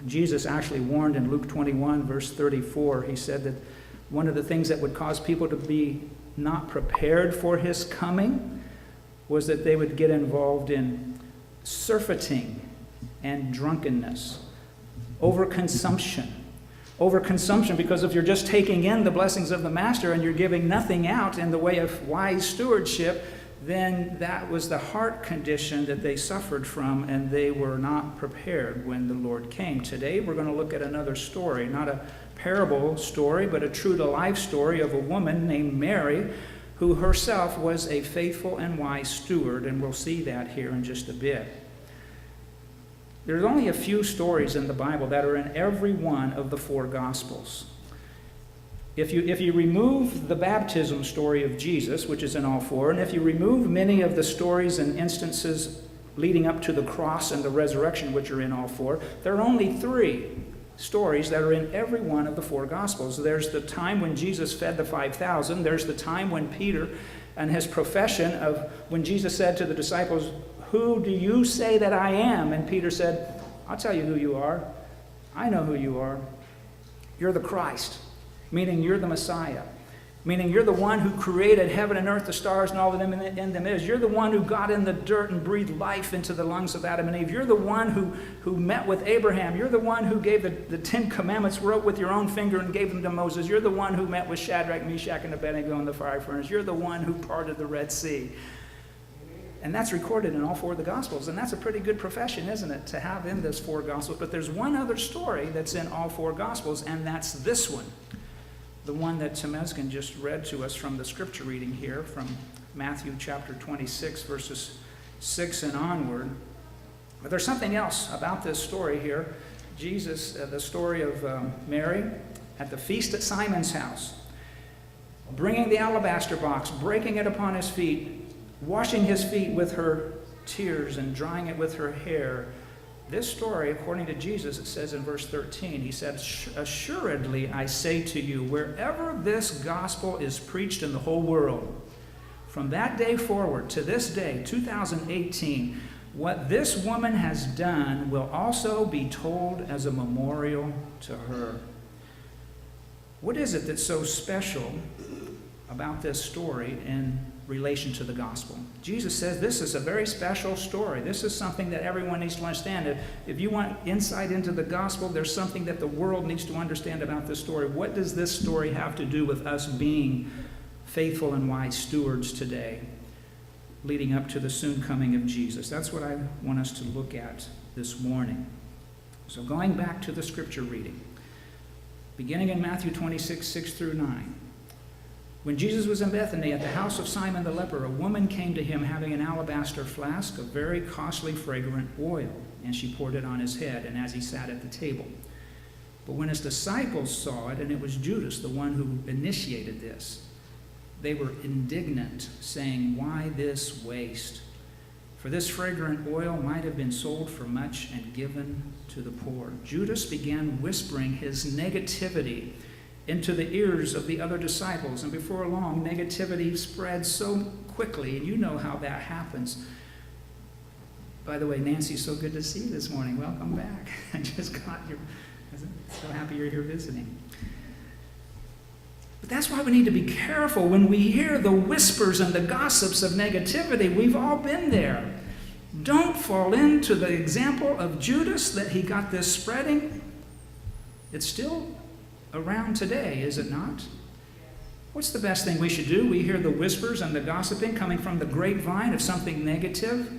Jesus actually warned in Luke 21, verse 34, he said that one of the things that would cause people to be not prepared for his coming was that they would get involved in surfeiting and drunkenness, overconsumption. Overconsumption, because if you're just taking in the blessings of the Master and you're giving nothing out in the way of wise stewardship, then that was the heart condition that they suffered from, and they were not prepared when the Lord came. Today we're going to look at another story, not a parable story, but a true-to-life story of a woman named Mary, who herself was a faithful and wise steward, and we'll see that here in just a bit. There's only a few stories in the Bible that are in every one of the four Gospels. If you remove the baptism story of Jesus, which is in all four, and if you remove many of the stories and instances leading up to the cross and the resurrection, which are in all four, there are only three stories that are in every one of the four Gospels. There's the time when Jesus fed the 5,000. There's the time when Peter and his profession of when Jesus said to the disciples, "Who do you say that I am?" And Peter said, "I'll tell you who you are. I know who you are. You're the Christ," meaning you're the Messiah, meaning you're the one who created heaven and earth, the stars, and all of them in them is. You're the one who got in the dirt and breathed life into the lungs of Adam and Eve. You're the one who met with Abraham. You're the one who gave the Ten Commandments, wrote with your own finger and gave them to Moses. You're the one who met with Shadrach, Meshach, and Abednego in the fire furnace. You're the one who parted the Red Sea. And that's recorded in all four of the Gospels. And that's a pretty good profession, isn't it, to have in those four Gospels. But there's one other story that's in all four Gospels, and that's this one. The one that Temesgen just read to us from the scripture reading here from Matthew chapter 26, verses 6 and onward. But there's something else about this story here. Jesus, the story of Mary at the feast at Simon's house, bringing the alabaster box, breaking it upon his feet, washing his feet with her tears and drying it with her hair. This story, according to Jesus, it says in verse 13, he said, "Assuredly I say to you, wherever this gospel is preached in the whole world, from that day forward to this day, 2018, what this woman has done will also be told as a memorial to her." What is it that's so special about this story in relation to the gospel? Jesus says this is a very special story. This is something that everyone needs to understand. If you want insight into the gospel, there's something that the world needs to understand about this story. What does this story have to do with us being faithful and wise stewards today, leading up to the soon coming of Jesus? That's what I want us to look at this morning. So going back to the scripture reading, beginning in Matthew 26, 6 through 9. When Jesus was in Bethany at the house of Simon the leper, a woman came to him having an alabaster flask of very costly fragrant oil, and she poured it on his head, and as he sat at the table. But when his disciples saw it, and it was Judas, the one who initiated this, they were indignant, saying, "Why this waste? For this fragrant oil might have been sold for much and given to the poor." Judas began whispering his negativity into the ears of the other disciples, and before long, negativity spread so quickly, and you know how that happens. By the way, Nancy, so good to see you this morning. Welcome back. I just got your, so happy you're here visiting. But that's why we need to be careful when we hear the whispers and the gossips of negativity. We've all been there. Don't fall into the example of Judas that he got this spreading. It's still around today, is it not? What's the best thing we should do? We hear the whispers and the gossiping coming from the grapevine of something negative.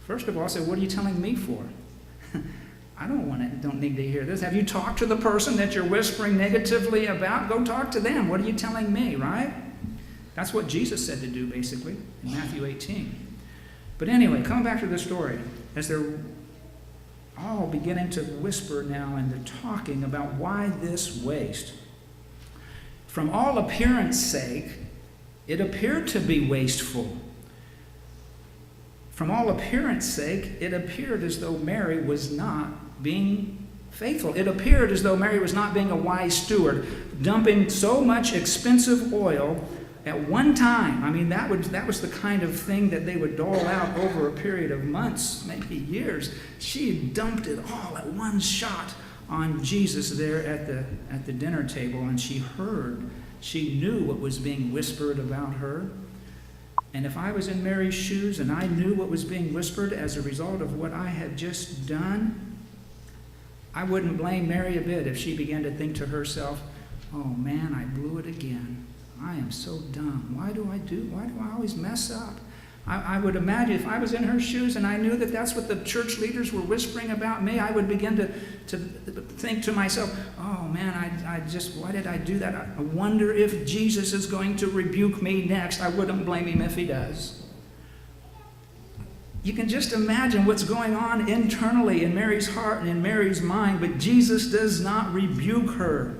First of all, I say, what are you telling me for? I don't need to hear this. Have you talked to the person that you're whispering negatively about? Go talk to them. What are you telling me, right? That's what Jesus said to do, basically, in Matthew 18. But anyway, coming back to the story, as they're all beginning to whisper now, and they're talking about why this waste. From all appearance sake, it appeared to be wasteful. From all appearance sake, it appeared as though Mary was not being faithful. It appeared as though Mary was not being a wise steward, dumping so much expensive oil at one time. I mean, that was the kind of thing that they would dole out over a period of months, maybe years. She dumped it all at one shot on Jesus there at the dinner table, and she knew what was being whispered about her. And if I was in Mary's shoes and I knew what was being whispered as a result of what I had just done, I wouldn't blame Mary a bit if she began to think to herself, oh man, I blew it again. I am so dumb. Why do I always mess up? I would imagine if I was in her shoes and I knew that that's what the church leaders were whispering about me, I would begin to think to myself, oh man, why did I do that? I wonder if Jesus is going to rebuke me next. I wouldn't blame him if he does. You can just imagine what's going on internally in Mary's heart and in Mary's mind, but Jesus does not rebuke her.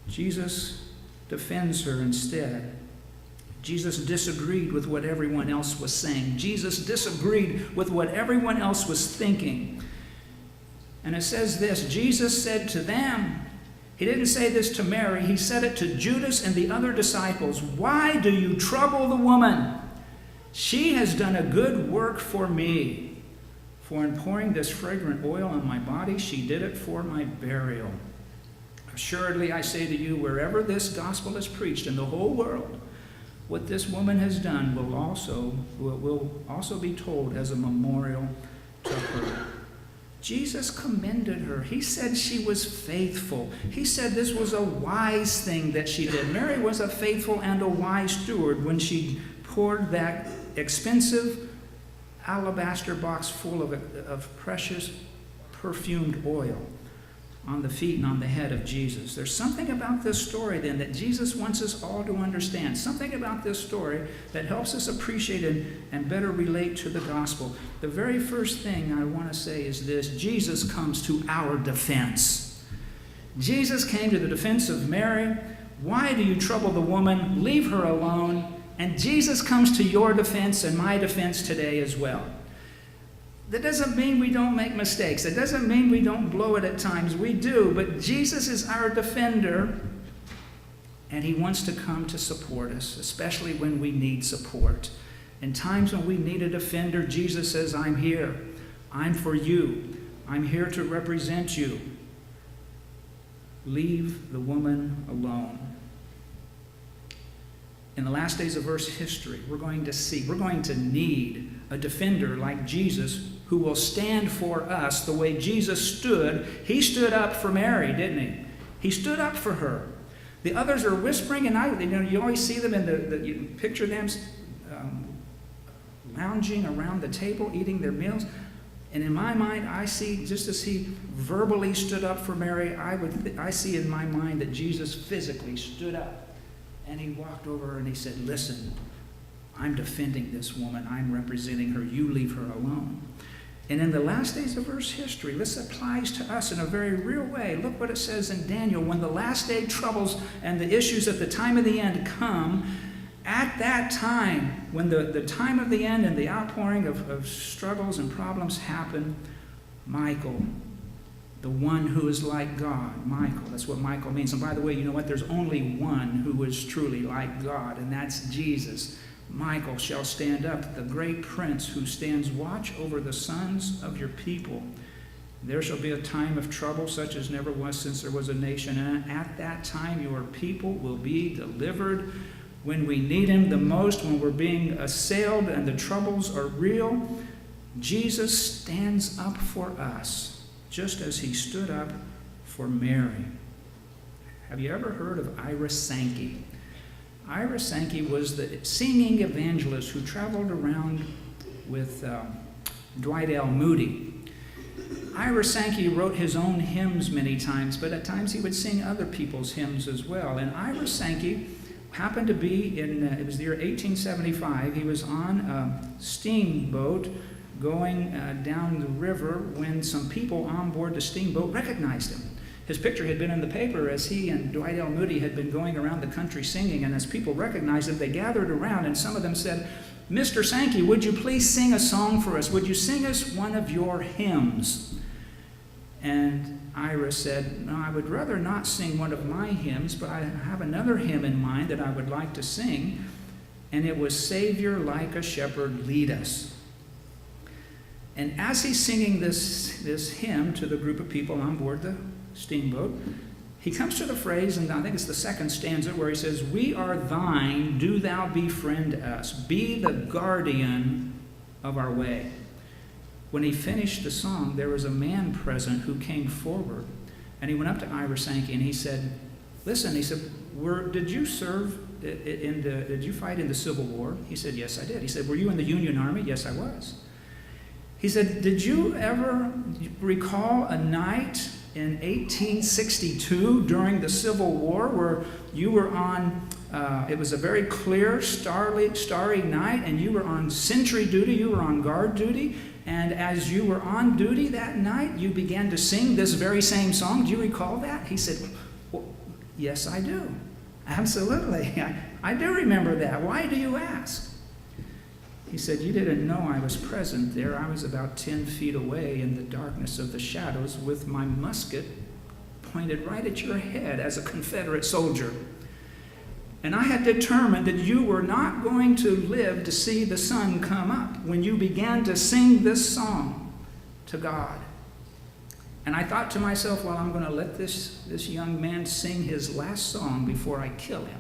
Jesus defends her instead. Jesus disagreed with what everyone else was saying. Jesus disagreed with what everyone else was thinking. And it says this, Jesus said to them, he didn't say this to Mary, he said it to Judas and the other disciples, why do you trouble the woman? She has done a good work for me. For in pouring this fragrant oil on my body, she did it for my burial. Assuredly, I say to you, wherever this gospel is preached in the whole world, what this woman has done will also be told as a memorial to her. Jesus commended her. He said she was faithful. He said this was a wise thing that she did. Mary was a faithful and a wise steward when she poured that expensive alabaster box full of precious perfumed oil on the feet and on the head of Jesus. There's something about this story then that Jesus wants us all to understand. Something about this story that helps us appreciate and better relate to the gospel. The very first thing I want to say is this: Jesus comes to our defense. Jesus came to the defense of Mary. Why do you trouble the woman? Leave her alone. And Jesus comes to your defense and my defense today as well. That doesn't mean we don't make mistakes. It doesn't mean we don't blow it at times. We do, but Jesus is our defender, and he wants to come to support us, especially when we need support. In times when we need a defender, Jesus says, I'm here. I'm for you. I'm here to represent you. Leave the woman alone. In the last days of Earth's history, we're going to need a defender like Jesus who will stand for us the way Jesus stood. He stood up for Mary, didn't he? He stood up for her. The others are whispering, and you always see them you picture them lounging around the table, eating their meals. And in my mind, I see, just as he verbally stood up for Mary, I see in my mind that Jesus physically stood up. And he walked over and he said, listen, I'm defending this woman. I'm representing her. You leave her alone. And in the last days of Earth's history, this applies to us in a very real way. Look what it says in Daniel. When the last day troubles and the issues at the time of the end come, at that time, when the time of the end and the outpouring of struggles and problems happen, Michael, the one who is like God, Michael, that's what Michael means. And by the way, you know what? There's only one who is truly like God, and that's Jesus. Michael shall stand up, the great prince who stands watch over the sons of your people. There shall be a time of trouble such as never was since there was a nation. And at that time your people will be delivered. When we need him the most, when we're being assailed and the troubles are real, Jesus stands up for us, just as he stood up for Mary. Have you ever heard of Ira Sankey? Ira Sankey was the singing evangelist who traveled around with Dwight L. Moody. Ira Sankey wrote his own hymns many times, but at times he would sing other people's hymns as well. And Ira Sankey happened to be it was the year 1875. He was on a steamboat going down the river when some people on board the steamboat recognized him. His picture had been in the paper as he and Dwight L. Moody had been going around the country singing, and as people recognized him, they gathered around, and some of them said, Mr. Sankey, would you please sing a song for us? Would you sing us one of your hymns? And Ira said, no, I would rather not sing one of my hymns, but I have another hymn in mind that I would like to sing, and it was Savior, like a shepherd, lead us. And as he's singing this hymn to the group of people on board the steamboat, he comes to the phrase, and I think it's the second stanza, where he says, "We are thine, do thou befriend us. Be the guardian of our way." When he finished the song, there was a man present who came forward, and he went up to Ira Sankey, and he said, "Listen," he said, "did you serve did you fight in the Civil War?" He said, "Yes, I did." He said, "Were you in the Union Army?" "Yes, I was." He said, "Did you ever recall a night in 1862 during the Civil War where you were on, it was a very clear, starry night, and you were on sentry duty, you were on guard duty, and as you were on duty that night, you began to sing this very same song. Do you recall that?" He said, "Well, yes, I do. Absolutely. I do remember that. Why do you ask?" He said, "You didn't know I was present there. I was about 10 feet away in the darkness of the shadows with my musket pointed right at your head as a Confederate soldier. And I had determined that you were not going to live to see the sun come up when you began to sing this song to God. And I thought to myself, well, I'm going to let this young man sing his last song before I kill him.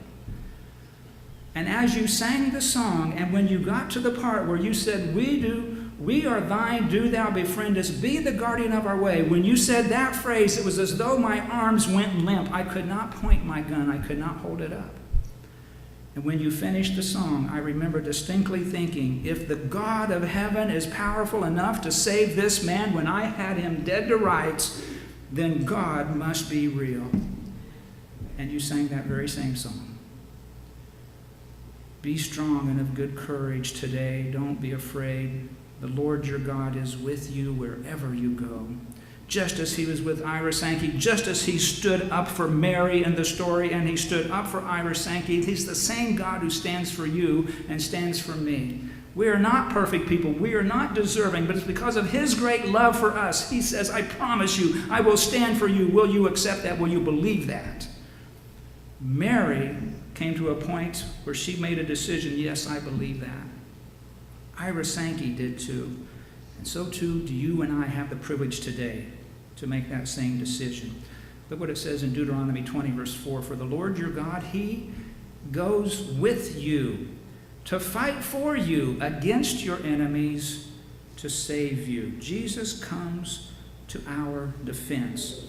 And as you sang the song, and when you got to the part where you said, we are thine, do thou befriend us, be the guardian of our way," when you said that phrase, it was as though my arms went limp. I could not point my gun. I could not hold it up. And when you finished the song, I remember distinctly thinking, if the God of heaven is powerful enough to save this man when I had him dead to rights, then God must be real. And you sang that very same song. Be strong and of good courage today. Don't be afraid. The Lord your God is with you wherever you go. Just as he was with Ira Sankey, just as he stood up for Mary in the story, and he stood up for Ira Sankey, he's the same God who stands for you and stands for me. We are not perfect people. We are not deserving, but it's because of his great love for us. He says, I promise you, I will stand for you. Will you accept that? Will you believe that? Mary came to a point where she made a decision, yes, I believe that. Ira Sankey did too. And so too do you and I have the privilege today to make that same decision. Look what it says in Deuteronomy 20, verse 4. For the Lord your God, he goes with you to fight for you against your enemies, to save you. Jesus comes to our defense.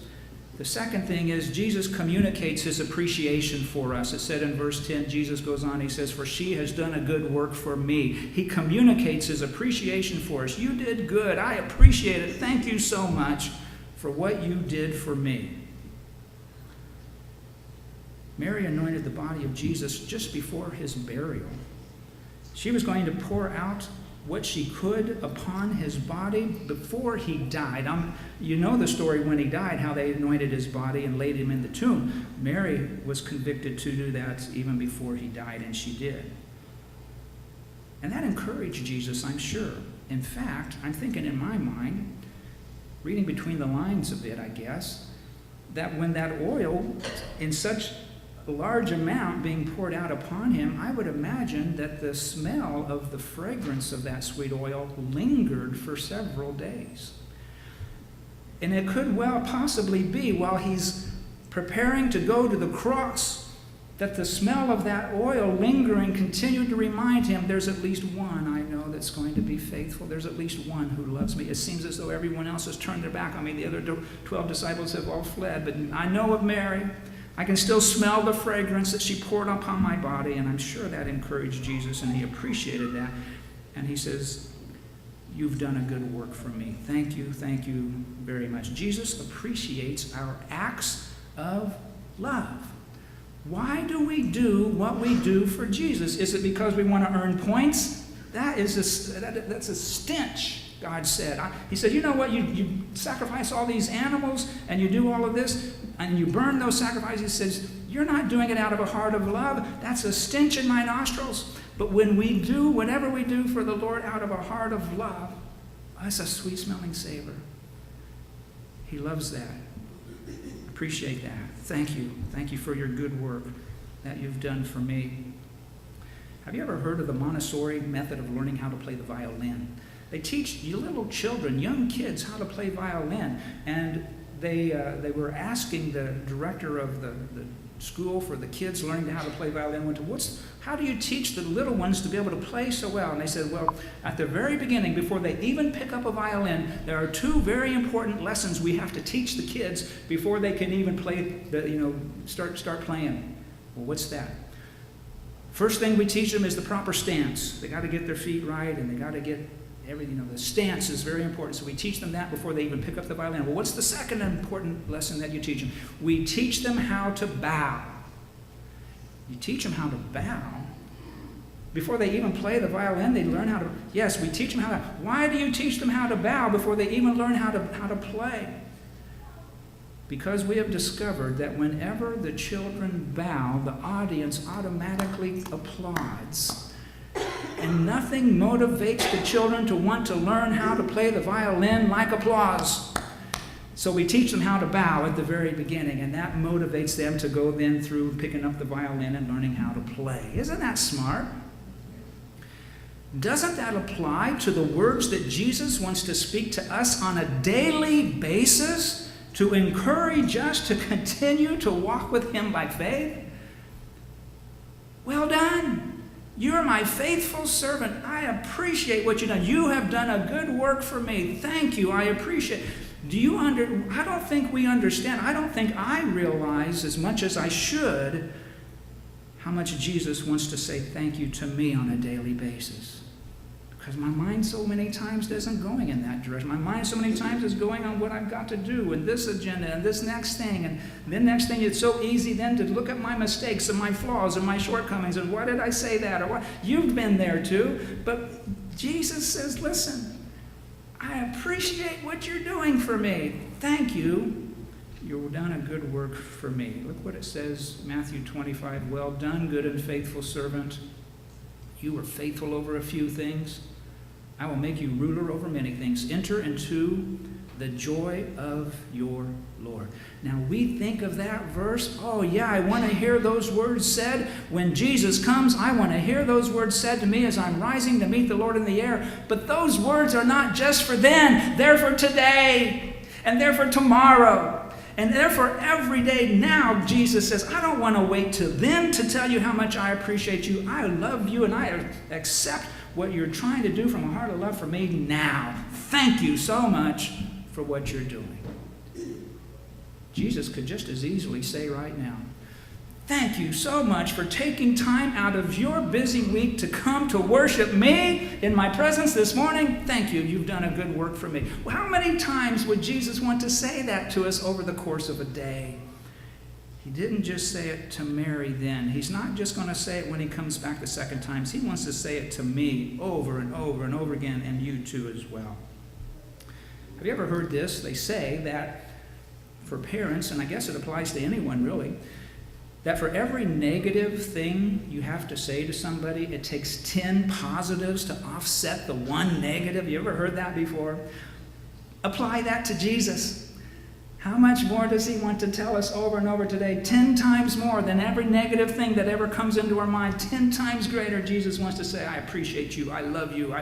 The second thing is Jesus communicates his appreciation for us. It said in verse 10, Jesus goes on, he says, for she has done a good work for me. He communicates his appreciation for us. You did good. I appreciate it. Thank you so much for what you did for me. Mary anointed the body of Jesus just before his burial. She was going to pour out what she could upon his body before he died. You know the story when he died, how they anointed his body and laid him in the tomb. Mary was convicted to do that even before he died, and she did. And that encouraged Jesus, I'm sure. In fact, I'm thinking in my mind, reading between the lines a bit, I guess, that when that oil in such a large amount being poured out upon him, I would imagine that the smell of the fragrance of that sweet oil lingered for several days. And it could well possibly be while he's preparing to go to the cross that the smell of that oil lingering continued to remind him, there's at least one I know that's going to be faithful. There's at least one who loves me. It seems as though everyone else has turned their back on me. The other 12 disciples have all fled, but I know of Mary. I can still smell the fragrance that she poured upon my body, and I'm sure that encouraged Jesus, and he appreciated that. And he says, you've done a good work for me. Thank you very much. Jesus appreciates our acts of love. Why do we do what we do for Jesus? Is it because we want to earn points? That's a stench, God said. He said, you know what, you sacrifice all these animals and you do all of this and you burn those sacrifices. He says, you're not doing it out of a heart of love. That's a stench in my nostrils. But when we do whatever we do for the Lord out of a heart of love, that's a sweet-smelling savor. He loves that. Appreciate that. Thank you. Thank you for your good work that you've done for me. Have you ever heard of the Montessori method of learning how to play the violin? They teach you little children, young kids, how to play violin. And they were asking the director of the school for the kids learning how to play violin, how do you teach the little ones to be able to play so well? And they said, well, at the very beginning, before they even pick up a violin, there are 2 very important lessons we have to teach the kids before they can even play, start playing. Well, what's that? First thing we teach them is the proper stance. They got to get their feet right, and they got to get everything. The stance is very important. So we teach them that before they even pick up the violin. Well, what's the second important lesson that you teach them? We teach them how to bow. You teach them how to bow. Before they even play the violin, they learn how to. Yes, we teach them how to. Why do you teach them how to bow before they even learn how to play? Because we have discovered that whenever the children bow, the audience automatically applauds. And nothing motivates the children to want to learn how to play the violin like applause. So we teach them how to bow at the very beginning, and that motivates them to go then through picking up the violin and learning how to play. Isn't that smart? Doesn't that apply to the words that Jesus wants to speak to us on a daily basis to encourage us to continue to walk with Him by faith? Well done. You're my faithful servant. I appreciate what you've done. You have done a good work for me. Thank you. I appreciate it. I don't think we understand. I don't think I realize as much as I should how much Jesus wants to say thank you to me on a daily basis. Because my mind so many times isn't going in that direction. My mind so many times is going on what I've got to do and this agenda and this next thing. And then next thing, it's so easy then to look at my mistakes and my flaws and my shortcomings and why did I say that? Or what? You've been there too. But Jesus says, listen, I appreciate what you're doing for me. Thank you. You've done a good work for me. Look what it says, Matthew 25. Well done, good and faithful servant. You were faithful over a few things. I will make you ruler over many things. Enter into the joy of your Lord. Now we think of that verse, oh yeah, I want to hear those words said. When Jesus comes, I want to hear those words said to me as I'm rising to meet the Lord in the air. But those words are not just for then, they're for today, and they're for tomorrow, and they're for every day now. Jesus says, I don't want to wait till then to tell you how much I appreciate you. I love you, and I accept what you're trying to do from a heart of love for me now. Thank you so much for what you're doing. Jesus could just as easily say right now, thank you so much for taking time out of your busy week to come to worship me in my presence this morning. Thank you. You've done a good work for me. Well, how many times would Jesus want to say that to us over the course of a day? He didn't just say it to Mary then. He's not just going to say it when he comes back the second time. He wants to say it to me over and over and over again, and you too as well. Have you ever heard this? They say that for parents, and I guess it applies to anyone really, that for every negative thing you have to say to somebody, it takes 10 positives to offset the one negative. You ever heard that before? Apply that to Jesus. How much more does he want to tell us over and over today? 10 times more than every negative thing that ever comes into our mind. 10 times greater, Jesus wants to say, I appreciate you, I love you,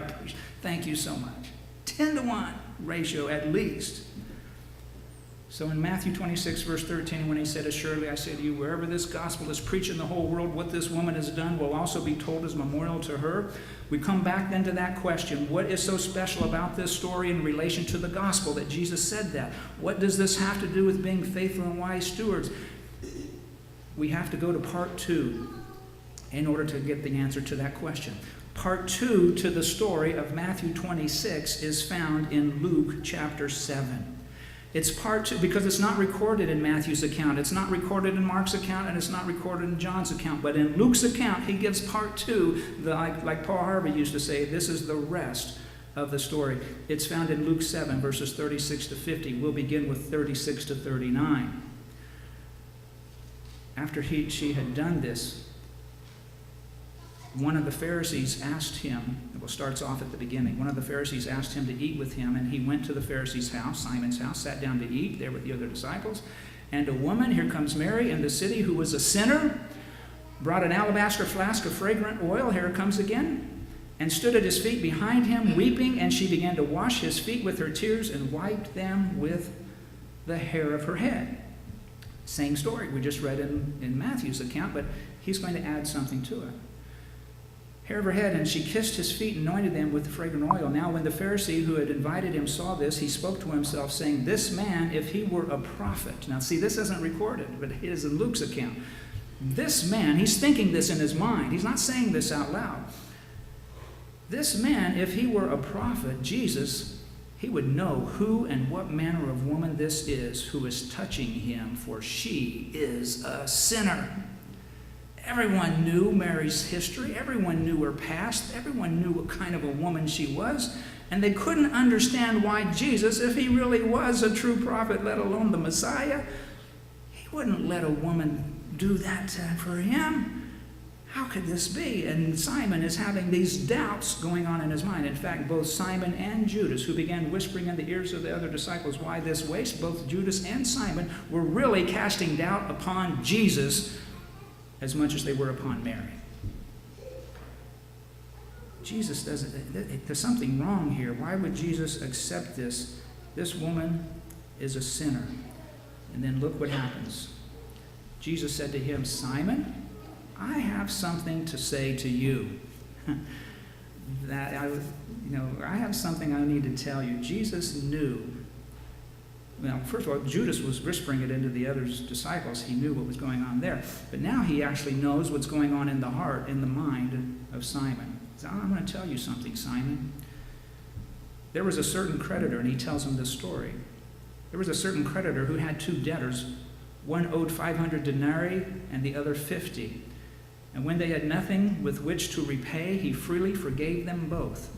thank you so much. 10-to-1 ratio at least. So in Matthew 26, verse 13, when he said, assuredly I say to you, wherever this gospel is preached in the whole world, what this woman has done will also be told as memorial to her. We come back then to that question. What is so special about this story in relation to the gospel that Jesus said that? What does this have to do with being faithful and wise stewards? We have to go to part 2 in order to get the answer to that question. Part 2 to the story of Matthew 26 is found in Luke chapter 7. It's part 2 because it's not recorded in Matthew's account. It's not recorded in Mark's account, and it's not recorded in John's account. But in Luke's account, he gives part 2, like Paul Harvey used to say, this is the rest of the story. It's found in Luke 7, verses 36 to 50. We'll begin with 36 to 39. After she had done this, one of the Pharisees asked him, it starts off at the beginning, one of the Pharisees asked him to eat with him, and he went to the Pharisee's house, Simon's house, sat down to eat there with the other disciples. And a woman, here comes Mary in the city, who was a sinner, brought an alabaster flask of fragrant oil, here it comes again, and stood at his feet behind him, weeping, and she began to wash his feet with her tears and wiped them with the hair of her head. Same story we just read in Matthew's account, but he's going to add something to it. Hair of her head, and she kissed his feet and anointed them with the fragrant oil. Now when the Pharisee who had invited him saw this, he spoke to himself, saying, "This man, if he were a prophet..." Now see, this isn't recorded, but it is in Luke's account. This man, he's thinking this in his mind. He's not saying this out loud. This man, if he were a prophet, Jesus, he would know who and what manner of woman this is who is touching him, for she is a sinner. Everyone knew Mary's history. Everyone knew her past. Everyone knew what kind of a woman she was. And they couldn't understand why Jesus, if he really was a true prophet, let alone the Messiah, he wouldn't let a woman do that for him. How could this be? And Simon is having these doubts going on in his mind. In fact, both Simon and Judas, who began whispering in the ears of the other disciples, "Why this waste?" Both Judas and Simon were really casting doubt upon Jesus as much as they were upon Mary. Jesus doesn't, there's something wrong here. Why would Jesus accept this? This woman is a sinner. And then look what happens. Jesus said to him, "Simon, I have something to say to you." I have something I need to tell you. Jesus knew. Well, first of all, Judas was whispering it into the other disciples. He knew what was going on there. But now he actually knows what's going on in the heart, in the mind of Simon. He said, "I'm going to tell you something, Simon. There was a certain creditor," and he tells him this story. There was a certain creditor who had two debtors. One owed 500 denarii and the other 50. And when they had nothing with which to repay, he freely forgave them both.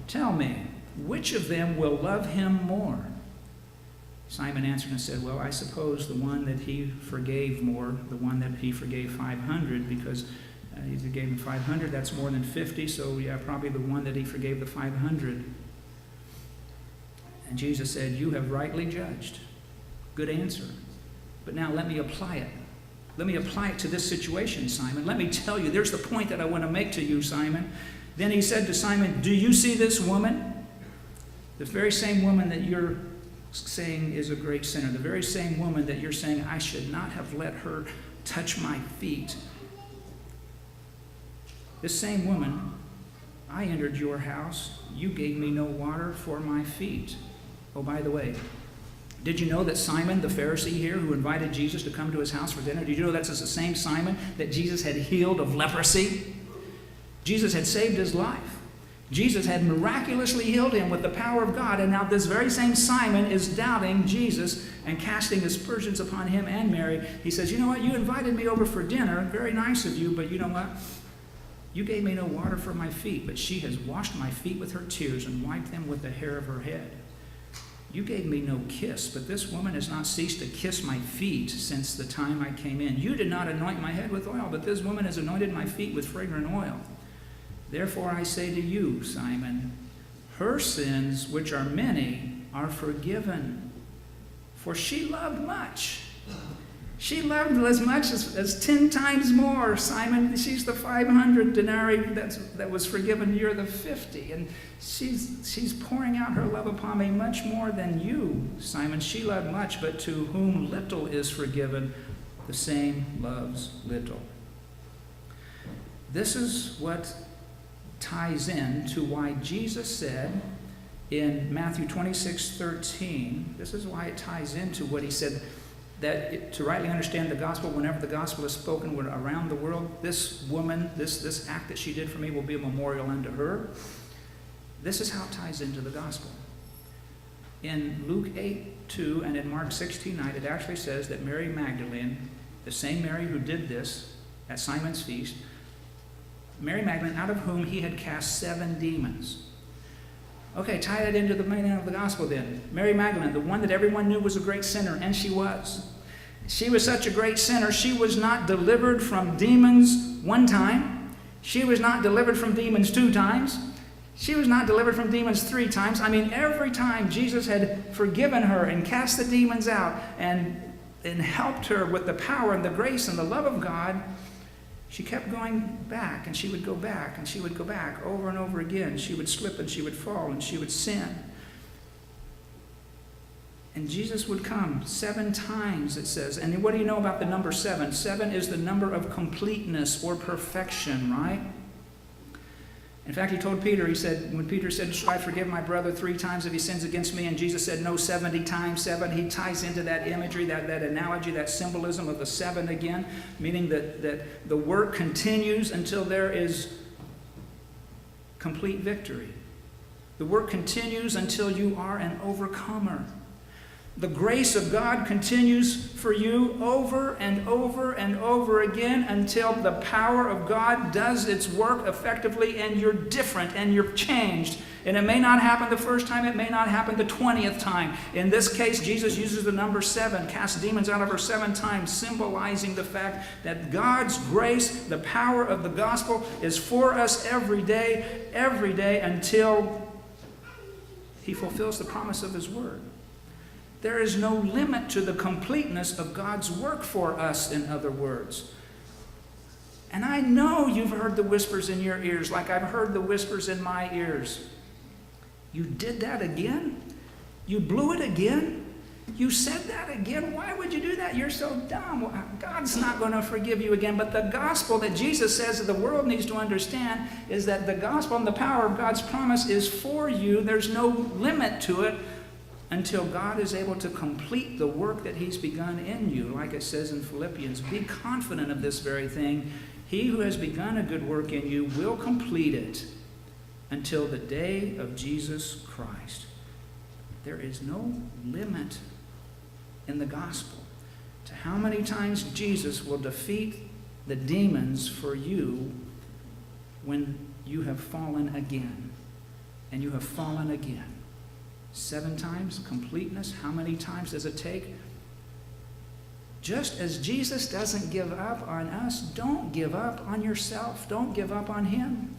Tell me, which of them will love him more?" Simon answered and said, "Well, I suppose the one that he forgave more, the one that he forgave 500, because he gave him 500, that's more than 50, so yeah, probably the one that he forgave the 500. And Jesus said, "You have rightly judged." Good answer. But now let me apply it. Let me apply it to this situation, Simon. Let me tell you, there's the point that I want to make to you, Simon. Then he said to Simon, "Do you see this woman? The very same woman that you're saying is a great sinner, the very same woman that you're saying I should not have let her touch my feet. This same woman, I entered your house. You gave me no water for my feet. Oh, by the way, did you know that Simon, the Pharisee here, who invited Jesus to come to his house for dinner, did you know that's the same Simon that Jesus had healed of leprosy? Jesus had saved his life. Jesus had miraculously healed him with the power of God, and now this very same Simon is doubting Jesus and casting aspersions upon him and Mary. He says, "You know what? You invited me over for dinner. Very nice of you, but you know what? You gave me no water for my feet, but she has washed my feet with her tears and wiped them with the hair of her head. You gave me no kiss, but this woman has not ceased to kiss my feet since the time I came in. You did not anoint my head with oil, but this woman has anointed my feet with fragrant oil. Therefore I say to you, Simon, her sins, which are many, are forgiven, for she loved much." She loved as much as 10 times more, Simon. She's the 500 denarii that was forgiven. You're the 50. And she's pouring out her love upon me much more than you, Simon. She loved much, but to whom little is forgiven, the same loves little. This is what ties in to why Jesus said in Matthew 26:13, this is why it ties into what he said, that to rightly understand the gospel, whenever the gospel is spoken around the world, this woman, this act that she did for me will be a memorial unto her. This is how it ties into the gospel. In Luke 8:2 and in Mark 16:9, it actually says that Mary Magdalene, the same Mary who did this at Simon's feast, Mary Magdalene, out of whom he had cast 7 demons. Okay, tie that into the main end of the gospel then. Mary Magdalene, the one that everyone knew was a great sinner, and she was. She was such a great sinner, she was not delivered from demons 1 time. She was not delivered from demons 2 times. She was not delivered from demons 3 times. I mean, every time Jesus had forgiven her and cast the demons out and helped her with the power and the grace and the love of God, She kept going back, and she would go back, and she would go back over and over again. She would slip, and she would fall, and she would sin. And Jesus would come 7 times, it says. And what do you know about the number 7? 7 is the number of completeness or perfection, right? In fact, he told Peter, he said, when Peter said, "Shall I forgive my brother 3 times if he sins against me?" And Jesus said, "No, 70 times 7. He ties into that imagery, that analogy, that symbolism of the 7 again, meaning that the work continues until there is complete victory. The work continues until you are an overcomer. The grace of God continues for you over and over and over again until the power of God does its work effectively and you're different and you're changed. And it may not happen the first time, it may not happen the 20th time. In this case, Jesus uses the number 7, cast demons out of her 7 times, symbolizing the fact that God's grace, the power of the gospel, is for us every day until He fulfills the promise of His word. There is no limit to the completeness of God's work for us, in other words. And I know you've heard the whispers in your ears, like I've heard the whispers in my ears. You did that again? You blew it again? You said that again? Why would you do that? You're so dumb. Well, God's not going to forgive you again. But the gospel that Jesus says that the world needs to understand is that the gospel and the power of God's promise is for you. There's no limit to it, until God is able to complete the work that He's begun in you. Like it says in Philippians, be confident of this very thing. He who has begun a good work in you will complete it until the day of Jesus Christ. There is no limit in the gospel to how many times Jesus will defeat the demons for you when you have fallen again. And you have fallen again. 7 times, completeness. How many times does it take? Just as Jesus doesn't give up on us, don't give up on yourself. Don't give up on Him.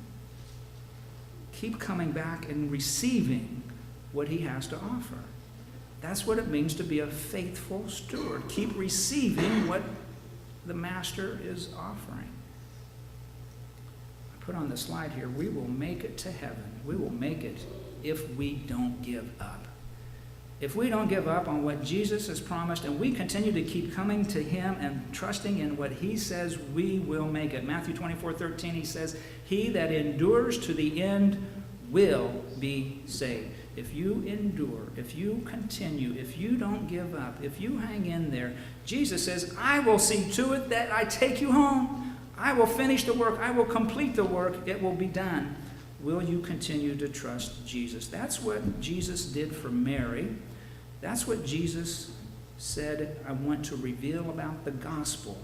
Keep coming back and receiving what He has to offer. That's what it means to be a faithful steward. Keep receiving what the Master is offering. I put on the slide here, we will make it to heaven. We will make it if we don't give up. If we don't give up on what Jesus has promised and we continue to keep coming to Him and trusting in what He says, we will make it. Matthew 24:13, He says, "He that endures to the end will be saved." If you endure, if you continue, if you don't give up, if you hang in there, Jesus says, "I will see to it that I take you home. I will finish the work. I will complete the work. It will be done." Will you continue to trust Jesus? That's what Jesus did for Mary. That's what Jesus said, I want to reveal about the gospel.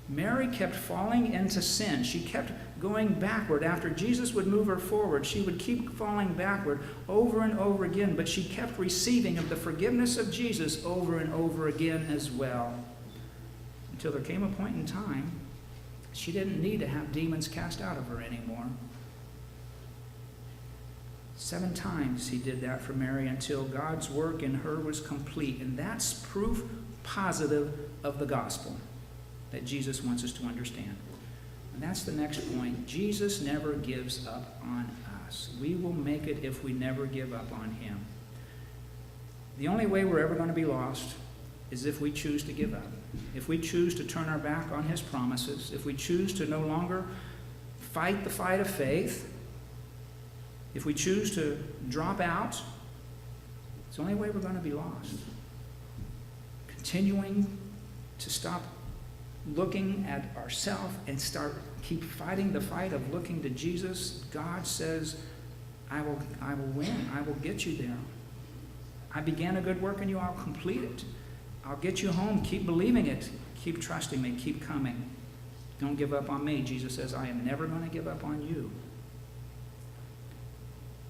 Mary kept falling into sin. She kept going backward. After Jesus would move her forward, she would keep falling backward over and over again, but she kept receiving of the forgiveness of Jesus over and over again as well. Until there came a point in time, she didn't need to have demons cast out of her anymore. 7 times He did that for Mary until God's work in her was complete. And that's proof positive of the gospel that Jesus wants us to understand. And that's the next point. Jesus never gives up on us. We will make it if we never give up on Him. The only way we're ever going to be lost is if we choose to give up. If we choose to turn our back on His promises. If we choose to no longer fight the fight of faith. If we choose to drop out, it's the only way we're going to be lost. Continuing to stop looking at ourselves and keep fighting the fight of looking to Jesus. God says, I will win. I will get you there. I began a good work in you. I'll complete it. I'll get you home. Keep believing it. Keep trusting me. Keep coming. Don't give up on me. Jesus says, I am never going to give up on you.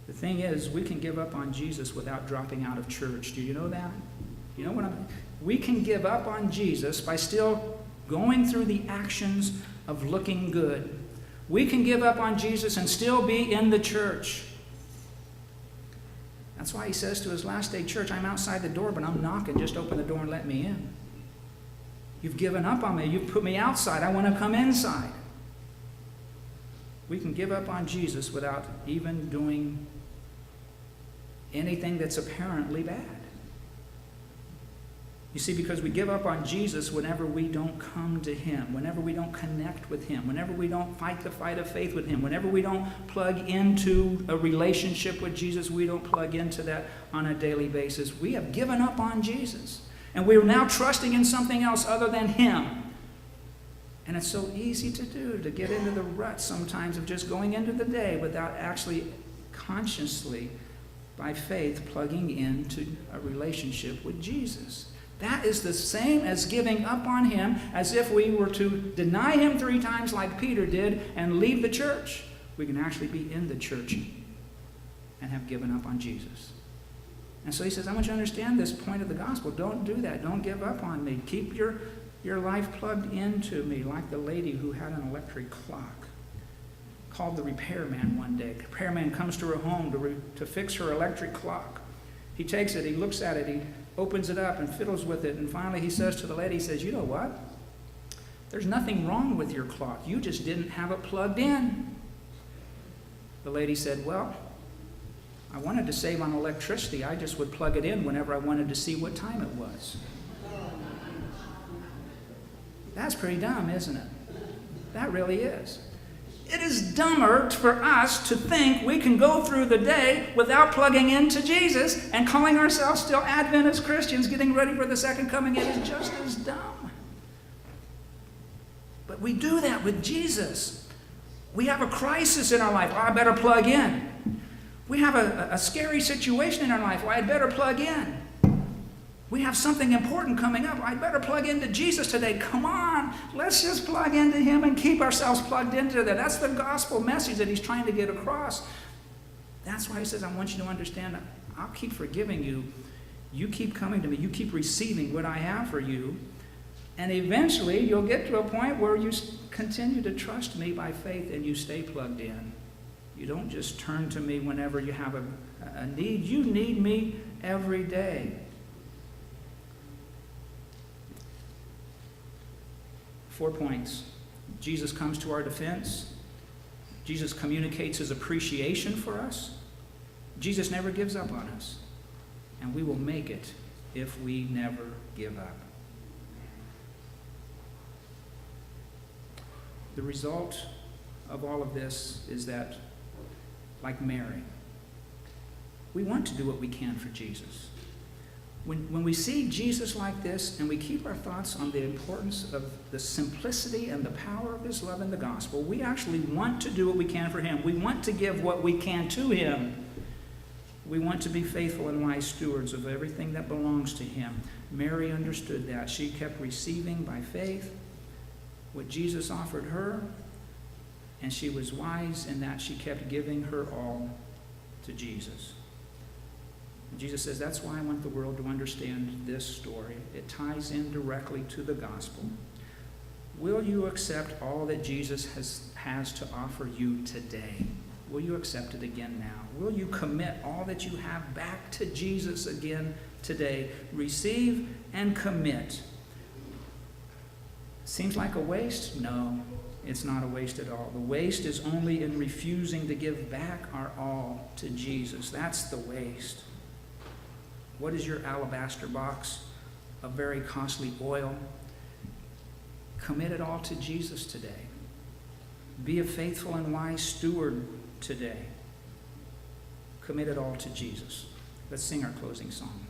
The thing is, we can give up on Jesus without dropping out of church. Do you know that? You know what we can give up on Jesus by still going through the actions of looking good. We can give up on Jesus and still be in the church. That's why He says to His last day church, I'm outside the door, but I'm knocking. Just open the door and let me in. You've given up on me. You've put me outside. I want to come inside. We can give up on Jesus without even doing anything that's apparently bad. You see, because we give up on Jesus whenever we don't come to him, whenever we don't connect with him, whenever we don't fight the fight of faith with him, whenever we don't plug into a relationship with Jesus, we don't plug into that on a daily basis. We have given up on Jesus. And we're now trusting in something else other than him. And it's so easy to do, to get into the rut sometimes of just going into the day without actually consciously, by faith, plugging into a relationship with Jesus. That is the same as giving up on him, as if we were to deny him 3 times like Peter did and leave the church. We can actually be in the church and have given up on Jesus. And so he says, I want you to understand this point of the gospel. Don't do that. Don't give up on me. Keep your life plugged into me, like the lady who had an electric clock. Called the repairman one day. The repairman comes to her home to fix her electric clock. He takes it, he looks at it, he opens it up and fiddles with it, and finally he says to the lady, he says, you know what? There's nothing wrong with your clock. You just didn't have it plugged in. The lady said, well, I wanted to save on electricity. I just would plug it in whenever I wanted to see what time it was. That's pretty dumb, isn't it? That really is. It is dumber for us to think we can go through the day without plugging into Jesus and calling ourselves still Adventist Christians, getting ready for the second coming. It is just as dumb. But we do that with Jesus. We have a crisis in our life. Oh, I better plug in. We have a scary situation in our life. Well, I'd better plug in. We have something important coming up. I'd better plug into Jesus today. Come on, let's just plug into him and keep ourselves plugged into that. That's the gospel message that he's trying to get across. That's why he says, I want you to understand, I'll keep forgiving you. You keep coming to me. You keep receiving what I have for you. And eventually, you'll get to a point where you continue to trust me by faith and you stay plugged in. You don't just turn to me whenever you have a need. You need me every day. 4 points. Jesus comes to our defense. Jesus communicates his appreciation for us. Jesus never gives up on us. And we will make it if we never give up. The result of all of this is that, like Mary, we want to do what we can for Jesus. When we see Jesus like this and we keep our thoughts on the importance of the simplicity and the power of his love in the gospel, we actually want to do what we can for him. We want to give what we can to him. We want to be faithful and wise stewards of everything that belongs to him. Mary understood that. She kept receiving by faith what Jesus offered her, and she was wise in that she kept giving her all to Jesus. Jesus says, that's why I want the world to understand this story. It ties in directly to the gospel. Will you accept all that Jesus has to offer you today? Will you accept it again now? Will you commit all that you have back to Jesus again today? Receive and commit. Seems like a waste? No, it's not a waste at all. The waste is only in refusing to give back our all to Jesus. That's the waste. What is your alabaster box of very costly oil? Commit it all to Jesus today. Be a faithful and wise steward today. Commit it all to Jesus. Let's sing our closing song.